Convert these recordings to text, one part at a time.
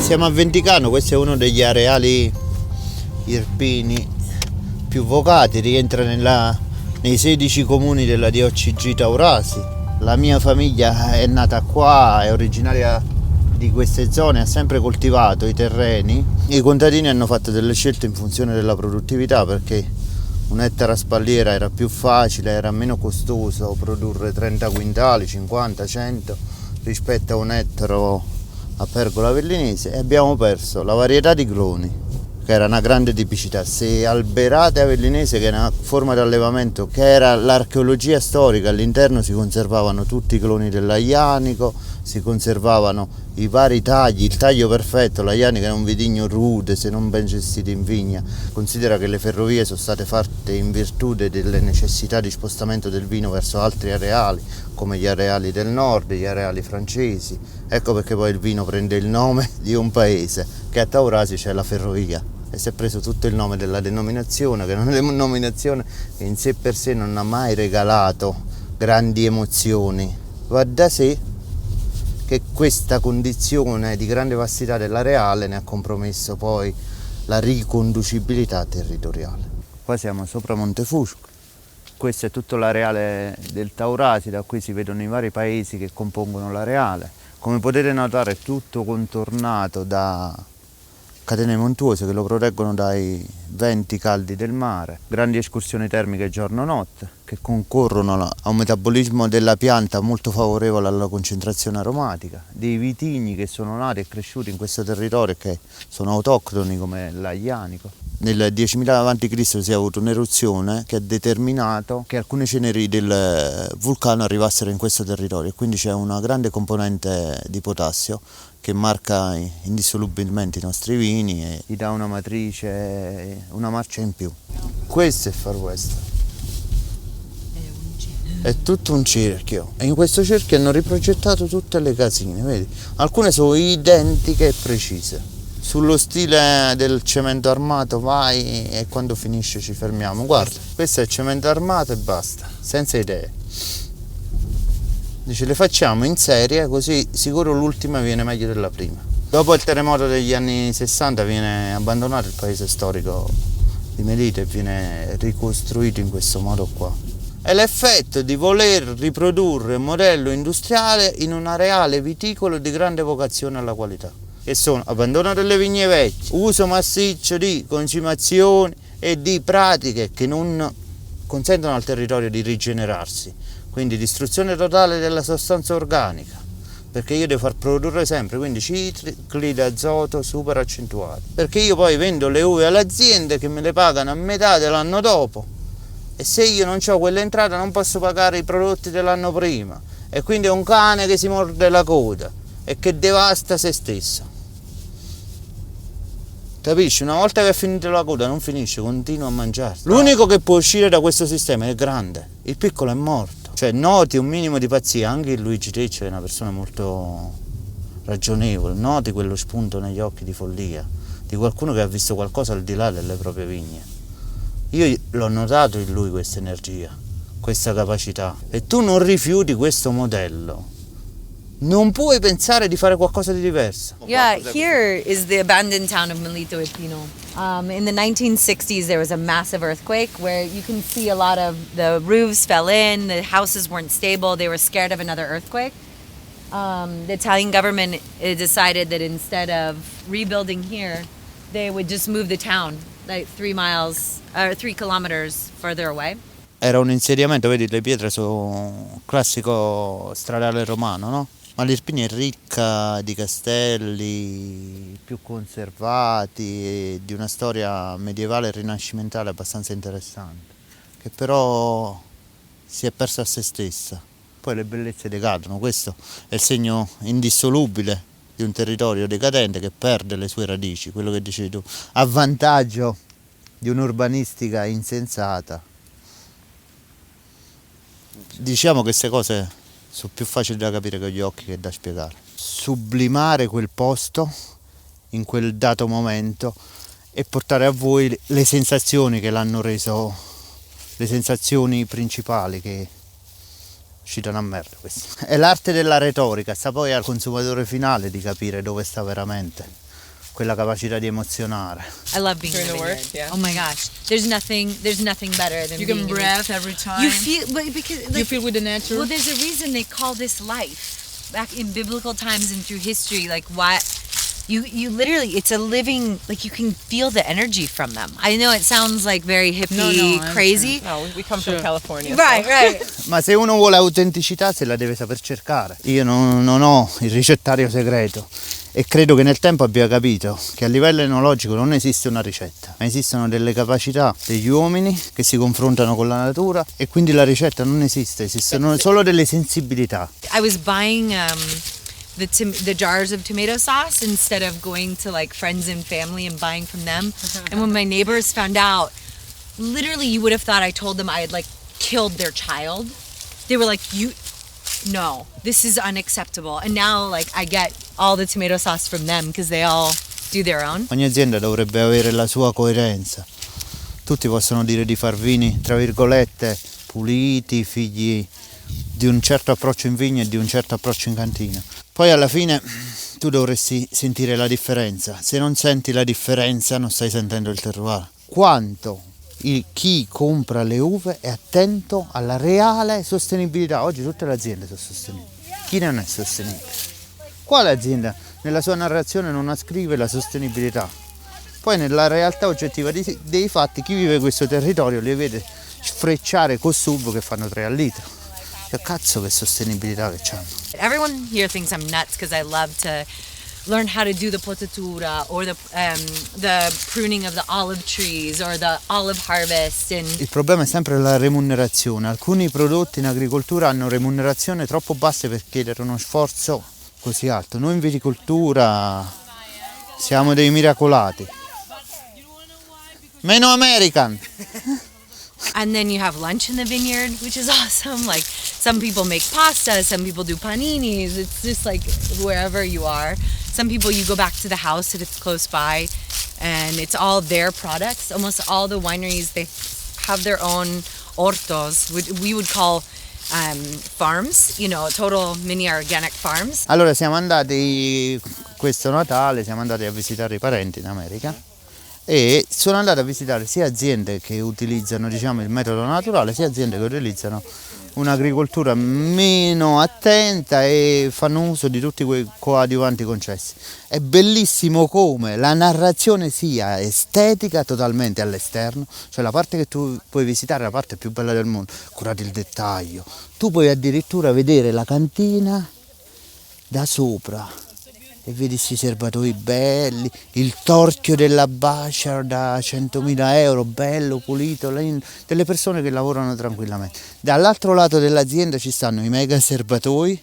Siamo a Venticano, questo è uno degli areali irpini più vocati, rientra nei 16 comuni della DOCG Taurasi. La mia famiglia è nata qua, è originaria di queste zone, ha sempre coltivato i terreni. I contadini hanno fatto delle scelte in funzione della produttività, perché un ettaro a spalliera era più facile, era meno costoso produrre 30 quintali, 50, 100 rispetto a un ettaro a pergola avellinese, e abbiamo perso la varietà di cloni, che era una grande tipicità. Se alberate avellinese, che è una forma di allevamento che era l'archeologia storica, all'interno si conservavano tutti i cloni dell'Aglianico, si conservavano i vari tagli, il taglio perfetto. L'Aglianico era un vitigno rude se non ben gestito in vigna. Considera che le ferrovie sono state fatte in virtù delle necessità di spostamento del vino verso altri areali, come gli areali del nord, gli areali francesi. Ecco perché poi il vino prende il nome di un paese, che a Taurasi c'è la ferrovia, e si è preso tutto il nome della denominazione, che è una denominazione che in sé per sé non ha mai regalato grandi emozioni. Va da sé che questa condizione di grande vastità dell'areale ne ha compromesso poi la riconducibilità territoriale. Qua siamo sopra Montefusco, questo è tutto l'areale del Taurasi, da qui si vedono i vari paesi che compongono l'areale. Come potete notare è tutto contornato da catene montuose che lo proteggono dai venti caldi del mare, grandi escursioni termiche giorno-notte che concorrono a un metabolismo della pianta molto favorevole alla concentrazione aromatica, dei vitigni che sono nati e cresciuti in questo territorio e che sono autoctoni come l'Aglianico. Nel 10.000 a.C. si è avuto un'eruzione che ha determinato che alcune ceneri del vulcano arrivassero in questo territorio, e quindi c'è una grande componente di potassio che marca indissolubilmente i nostri vini e gli dà una matrice, una marcia in più. Questo è Far West. È tutto un cerchio, e in questo cerchio hanno riprogettato tutte le casine, vedi? Alcune sono identiche e precise. Sullo stile del cemento armato vai e quando finisce ci fermiamo. Guarda, questo è cemento armato e basta, senza idee. Dice, le facciamo in serie, così sicuro l'ultima viene meglio della prima. Dopo il terremoto degli anni 60 viene abbandonato il paese storico di Melite e viene ricostruito in questo modo qua. È l'effetto di voler riprodurre un modello industriale in un areale viticolo di grande vocazione alla qualità, che sono abbandono delle vigne vecchie, uso massiccio di concimazioni e di pratiche che non consentono al territorio di rigenerarsi. Quindi distruzione totale della sostanza organica, perché io devo far produrre sempre, quindi cicli d'azoto super accentuati, perché io poi vendo le uve alle aziende che me le pagano a metà dell'anno dopo, e se io non ho quell'entrata non posso pagare i prodotti dell'anno prima, e quindi è un cane che si morde la coda e che devasta se stesso. Capisci? Una volta che è finito la coda non finisce, continua a mangiare. L'unico che può uscire da questo sistema è il grande, il piccolo è morto. Cioè noti un minimo di pazzia, anche il Luigi Tecce è una persona molto ragionevole, noti quello spunto negli occhi di follia, di qualcuno che ha visto qualcosa al di là delle proprie vigne. Io l'ho notato in lui questa energia, questa capacità, e tu non rifiuti questo modello. Non puoi pensare di fare qualcosa di diverso. Yeah, here is the abandoned town of Melito Irpino. In the 1960s, there was a massive earthquake where you can see a lot of the roofs fell in, the houses weren't stable, they were scared of another earthquake. The Italian government decided that instead of rebuilding here, they would just move the town like 3 kilometers further away. Era un insediamento, vedi, le pietre sono classico stradale romano, no? Ma l'Irpinia è ricca di castelli più conservati e di una storia medievale e rinascimentale abbastanza interessante, che però si è persa a se stessa. Poi le bellezze decadono, questo è il segno indissolubile di un territorio decadente che perde le sue radici, quello che dicevi tu, a vantaggio di un'urbanistica insensata. Diciamo che queste cose sono più facili da capire con gli occhi che da spiegare. Sublimare quel posto in quel dato momento e portare a voi le sensazioni che l'hanno reso, le sensazioni principali che ci danno a merda. Questo è l'arte della retorica, sta poi al consumatore finale di capire dove sta veramente. quella capacità di emozionare. I love being Doing in the a work, vineyard. yeah. Oh my gosh, there's nothing better than You being can in breathe every time. You feel, but because You like, feel with the nature. well, there's a reason they call this life. Back in biblical times and through history, like why you literally, it's a living, like you can feel the energy from them. I know it sounds like very hippie, I crazy. No, we come Sure. from California. Right, right. Ma se uno vuole autenticità se la deve saper cercare. Io non ho il ricettario segreto e credo che nel tempo abbia capito che a livello enologico non esiste una ricetta, ma esistono delle capacità degli uomini che si confrontano con la natura e quindi la ricetta non esiste, esistono solo delle sensibilità. I was buying the jars of tomato sauce instead of going to like friends and family and buying from them. And when my neighbors found out, literally you would have thought I told them I had like killed their child. They were like, no, this is unacceptable. And now like I get all the tomato sauce from them because they all do their own. Ogni azienda dovrebbe avere la sua coerenza. Tutti possono dire di far vini, tra virgolette, puliti, figli di un certo approccio in vigna e di un certo approccio in cantina. Poi alla fine tu dovresti sentire la differenza. Se non senti la differenza non stai sentendo il terroir. Quanto chi compra le uve è attento alla reale sostenibilità. Oggi tutte le aziende sono sostenibili. Chi non è sostenibile? Quale azienda nella sua narrazione non ascrive la sostenibilità? Poi nella realtà oggettiva dei fatti chi vive questo territorio li vede sfrecciare con SUV che fanno 3 al litro. Cioè cazzo che sostenibilità che c'hanno. Everyone here thinks I'm nuts because I love to learn how to do the potatura or the pruning of the olive trees or the olive harvest. And Il problema è sempre la remunerazione. Alcuni prodotti in agricoltura hanno remunerazione troppo basse per chiedere uno sforzo così alto. Noi in viticoltura siamo dei miracolati. Meno American! And then you have lunch in the vineyard, which is awesome. Like some people make pasta, some people do paninis. It's just like wherever you are. Some people you go back to the house if it's close by and it's all their products. Almost all the wineries, they have their own ortos, which we would call farms, you know, total mini organic farms. Allora siamo andati questo Natale, siamo andati a visitare i parenti in America e sono andato a visitare sia aziende che utilizzano diciamo il metodo naturale sia aziende che utilizzano un'agricoltura meno attenta e fanno uso di tutti quei coadiuvanti concessi. È bellissimo come la narrazione sia estetica totalmente all'esterno, cioè la parte che tu puoi visitare è la parte più bella del mondo, curate il dettaglio. Tu puoi addirittura vedere la cantina da sopra e vedi questi serbatoi belli, il torchio della Bachar da 100.000 euro, bello, pulito, delle persone che lavorano tranquillamente. Dall'altro lato dell'azienda ci stanno i mega serbatoi,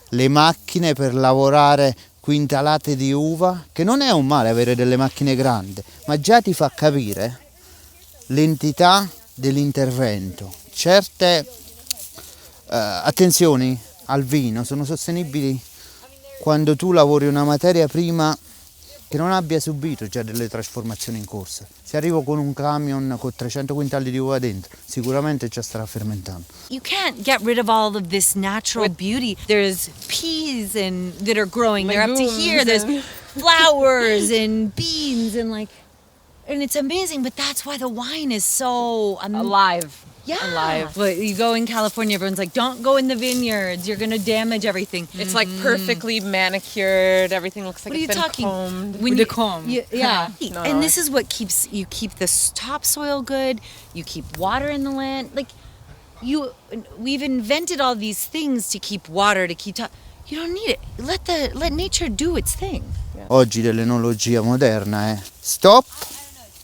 le macchine per lavorare quintalate di uva, che non è un male avere delle macchine grandi, ma già ti fa capire l'entità dell'intervento. Certe attenzioni al vino sono sostenibili quando tu lavori una materia prima che non abbia subito già delle trasformazioni in corsa. Se arrivo con un camion con 300 quintali di uva dentro, sicuramente già starà fermentando. You can't get rid of all of this natural beauty. There's peas that are growing. They're up to here. There's flowers and beans and it's amazing. But that's why the wine is so Alive. Yeah. Alive. But you go in California, everyone's like, don't go in the vineyards. You're going to damage everything. It's like perfectly manicured. Everything looks like What are you it's been talking? combed. When With you- the comb. Yeah. No, And this is what keeps the topsoil good. You keep water in the land. Like we've invented all these things to keep water, to keep you don't need it. Let nature do its thing. Oggi dell'enologia moderna è stop,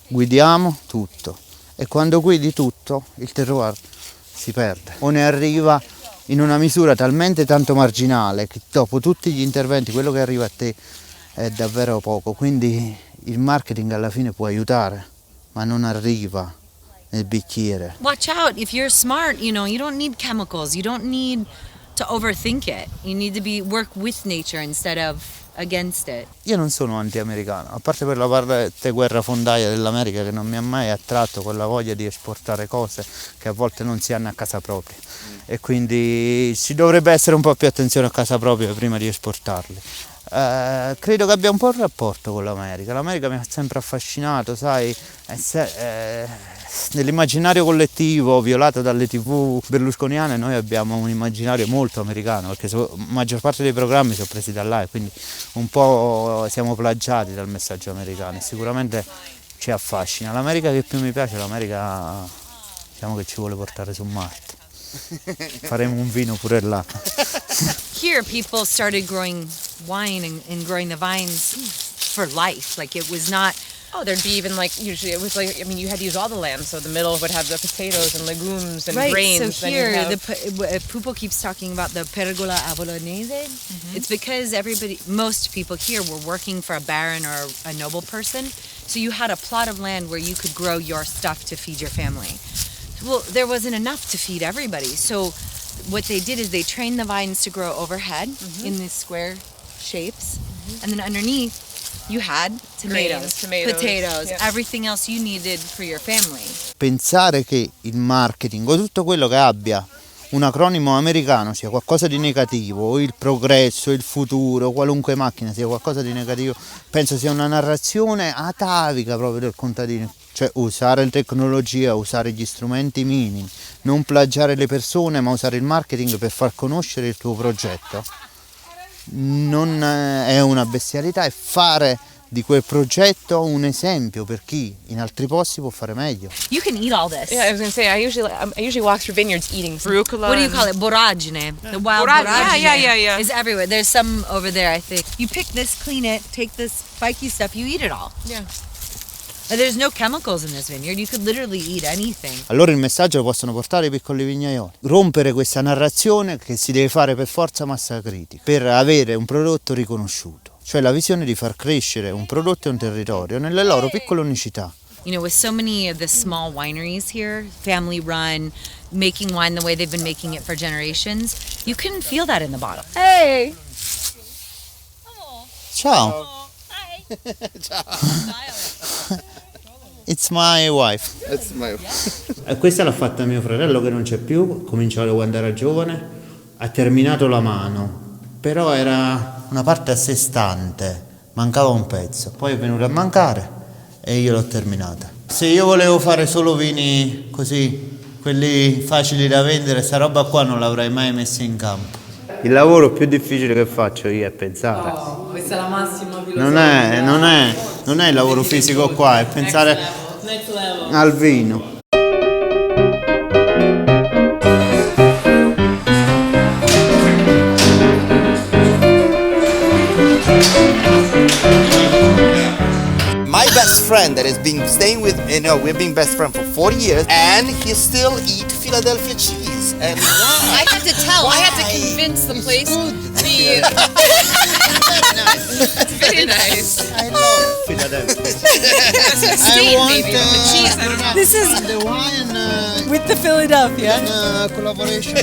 guidiamo tutto. E quando guidi tutto il terroir si perde o ne arriva in una misura talmente tanto marginale che dopo tutti gli interventi quello che arriva a te è davvero poco. Quindi il marketing alla fine può aiutare, ma non arriva nel bicchiere. Watch out. If you're smart, you don't need chemicals. You don't need to overthink it. You need to work with nature instead of against it. Io non sono anti-americano, a parte per la parte guerrafondaia dell'America che non mi ha mai attratto quella voglia di esportare cose che a volte non si hanno a casa propria e quindi ci dovrebbe essere un po' più attenzione a casa propria prima di esportarli. Credo che abbia un po' un rapporto con l'America. L'America mi ha sempre affascinato, sai, nell'immaginario collettivo violato dalle TV berlusconiane noi abbiamo un immaginario molto americano, perché la maggior parte dei programmi sono presi da là e quindi un po' siamo plagiati dal messaggio americano e sicuramente ci affascina. L'America che più mi piace è l'America, diciamo, che ci vuole portare su Marte. Faremo un vino pure là. Here, people started growing wine and growing the vines for life. Like it was not. Oh, there'd be even like usually it was like I mean you had to use all the land, so the middle would have the potatoes and legumes and Right, grains. so then you'd here, have- Pupo keeps talking about the pergola a bolognese. It's because most people here were working for a baron or a noble person, so you had a plot of land where you could grow your stuff to feed your family. Well, there wasn't enough to feed everybody, so what they did is they trained the vines to grow overhead in these square shapes, and then underneath you had tomatoes, tomatoes, potatoes, yeah. everything else you needed for your family. Pensare che il marketing o tutto quello che abbia un acronimo americano sia qualcosa di negativo, o il progresso, il futuro, qualunque macchina sia qualcosa di negativo, penso sia una narrazione atavica proprio del contadino. Cioè usare tecnologia, usare gli strumenti minimi, non plagiare le persone ma usare il marketing per far conoscere il tuo progetto. Non è una bestialità, è fare di quel progetto un esempio per chi in altri posti può fare meglio. You can eat all this. Yeah, I was gonna say I usually walk through vineyards eating rucola. What do you call it? Boragine. The wild Boragine, boragine yeah. is everywhere. There's some over there, I think. You pick this, clean it, take this spiky stuff, you eat it all. Yeah. There's no chemicals in this vineyard. You could literally eat anything. Allora il messaggio lo possono portare i piccoli vignaioli. Rompere questa narrazione che si deve fare per forza massa critica per avere un prodotto riconosciuto. Cioè la visione di far crescere un prodotto e un territorio nelle loro piccole unicità. You know, with so many of the small wineries here, family run, making wine the way they've been making it for generations, you can feel that in the bottle. Hey! Ciao! It's my wife. That's my. Questa l'ha fatta mio fratello che non c'è più, cominciato quando era giovane, ha terminato la mano, però era una parte a sé stante, mancava un pezzo, poi è venuto a mancare e io l'ho terminata. Se io volevo fare solo vini così, quelli facili da vendere, sta roba qua non l'avrei mai messa in campo. Il lavoro più difficile che faccio io è pensare. Questa è la massima filosofia. Non è il lavoro fisico qua, è pensare Next level. al vino. My best friend that has been staying with, we've been best friends for 40 years, and he still eat Philadelphia cheese. And why? I had to tell. I had to Why? convince the place. Very nice. It's very nice. I love Philadelphia. Steam, maybe, but the cheese. I don't know. This is the wine with the Philadelphia. collaboration.